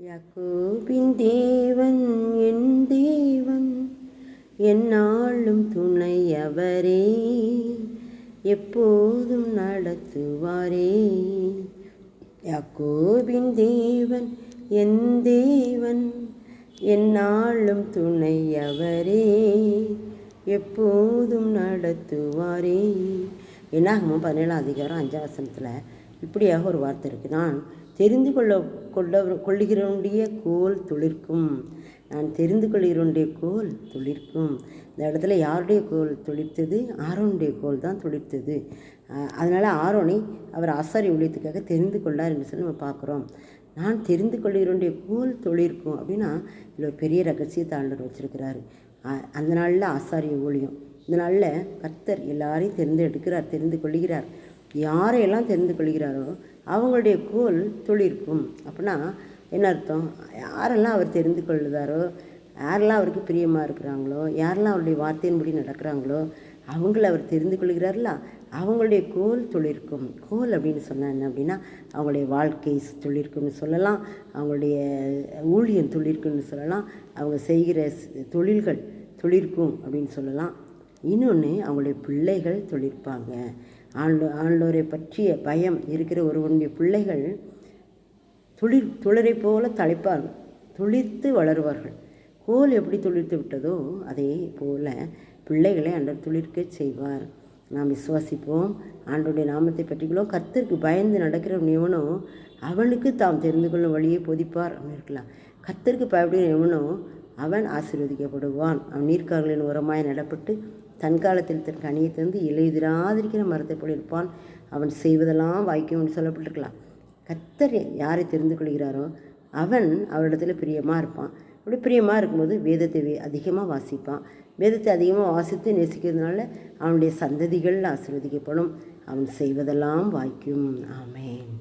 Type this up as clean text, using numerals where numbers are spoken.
யாக்கோபின் தேவன் என் தேவன், எந்நாளும் துணை அவரே, எப்போதும் நடத்துவாரே. யாக்கோபின் தேவன் என் தேவன், எந்நாளும் துணை அவரே, எப்போதும் நடத்துவாரே. என்னாகமோ 17ஆம் அதிகாரம் 5ஆம் வசனத்தில் இப்படியாக ஒரு வார்த்தை இருக்குது. நான் தெரிந்து கொள்ளுகிறவனுடைய கோல் துளிர்க்கும். நான் தெரிந்து கொள்கிறவனுடைய கோல் துளிர்க்கும். இந்த இடத்துல யாருடைய கோல் துளிர்த்தது? ஆரோனுடைய கோல் தான் துளிர்த்தது. அதனால் ஆரோனை அவர் ஆசாரி ஊழியத்துக்காக தெரிந்து கொண்டார் என்று சொல்லி நம்ம பார்க்குறோம். நான் தெரிந்து கொள்கிறவனுடைய கோல் துளிர்க்கும் அப்படின்னா இதில் ஒரு பெரிய ரகசியத்தை ஆண்டவர் வச்சுருக்கிறாரு. அந்த நாளில் ஆசாரிய ஊழியம், இந்த நாளில் கர்த்தர் எல்லாரையும் தெரிந்து கொள்கிறார். யாரையெல்லாம் தெரிந்து கொள்கிறாரோ அவங்களுடைய கோல் துளிர்க்கும். அப்படின்னா என்ன அர்த்தம்? யாரெல்லாம் அவர் தெரிந்து கொள்ளுதாரோ, யாரெல்லாம் அவருக்கு பிரியமாக இருக்கிறாங்களோ, யாரெல்லாம் அவருடைய வார்த்தையின்படி நடக்கிறாங்களோ அவங்கள அவர் தெரிந்து கொள்கிறார்களா, அவங்களுடைய கோல் துளிர்க்கும். கோல் அப்படின்னு சொன்னால் என்ன அப்படின்னா அவங்களுடைய வாழ்க்கை துளிர்க்கும்னு சொல்லலாம், அவங்களுடைய ஊழியம் துளிர்க்கும்னு சொல்லலாம், அவங்க செய்கிற தொழில்கள் துளிர்க்கும் அப்படின்னு சொல்லலாம். இன்னொன்று அவங்களுடைய பிள்ளைகள் துளிர்ப்பாங்க. ஆண்டவரை பற்றிய பயம் இருக்கிற ஒருவனுடைய பிள்ளைகள் துளிரை போல தழைப்பார்கள், துளிர்த்து வளருவார்கள். கோல் எப்படி துளிர்த்து விட்டதோ அதே போல் பிள்ளைகளை ஆண்டவர் துளிர்க்க செய்வார். நாம் விசுவாசிப்போம். ஆண்டவருடைய நாமத்தை பற்றிகளோ கர்த்தருக்கு பயந்து நடக்கிற எவனோ அவனுக்கு தாம் தெரிந்து கொள்ளும் வழியை போதிப்பார் அப்படின்னு இருக்கலாம். கர்த்தருக்கு பயப்படுகிற எவனோ அவன் ஆசீர்வதிக்கப்படுவான். அவன் நீர்க்கால்களின் உரமாய் நடப்பட்டு தன் காலத்தில் தன் கனியை தந்து இலையுதிராதிருக்கிற மரத்தை போல் இருப்பான். அவன் செய்வதெல்லாம் வாய்க்கும்னு சொல்லப்பட்டிருக்கலாம். கர்த்தர் யாரை தெரிந்து கொள்கிறாரோ அவன் அவரிடத்துல பிரியமாக இருப்பான். அப்படி பிரியமாக இருக்கும்போது வேதத்தை அதிகமாக வாசிப்பான். வேதத்தை அதிகமாக வாசித்து நேசிக்கிறதுனால அவனுடைய சந்ததிகள் ஆசீர்வதிக்கப்படும். அவன் செய்வதெல்லாம் வாய்க்கும். ஆமென்.